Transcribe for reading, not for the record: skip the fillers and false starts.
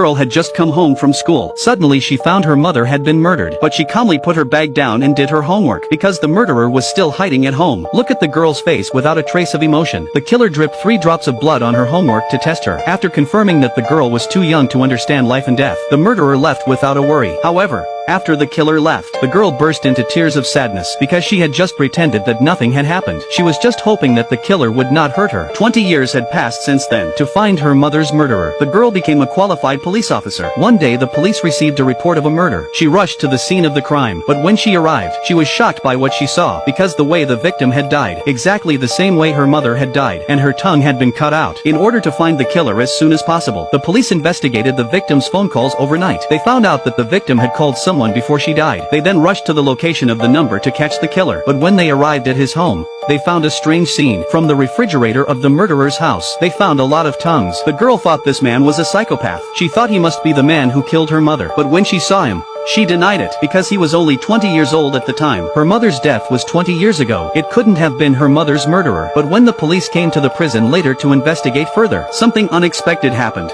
Girl had just come home from school. Suddenly she found her mother had been murdered, but she calmly put her bag down and did her homework because the murderer was still hiding at home. Look at the girl's face without a trace of emotion. The killer dripped 3 drops of blood on her homework to test her. After confirming that the girl was too young to understand life and death, the murderer left without a worry. However, after the killer left, the girl burst into tears of sadness because she had just pretended that nothing had happened. She was just hoping that the killer would not hurt her. 20 years had passed since then. To find her mother's murderer, the girl became a qualified police officer. One day the police received a report of a murder. She rushed to the scene of the crime, but when she arrived, she was shocked by what she saw because the way the victim had died, exactly the same way her mother had died, and her tongue had been cut out. In order to find the killer as soon as possible, the police investigated the victim's phone calls overnight. They found out that the victim had called someone before she died. They then rushed to the location of the number to catch the killer, but when they arrived at his home, they found a strange scene. From the refrigerator of the murderer's house, they found a lot of tongues. The girl thought this man was a psychopath. She thought he must be the man who killed her mother, but when she saw him, she denied it because he was only 20 years old at the time. Her mother's death was 20 years ago. It couldn't have been her mother's murderer. But when the police came to the prison later to investigate further, something unexpected happened.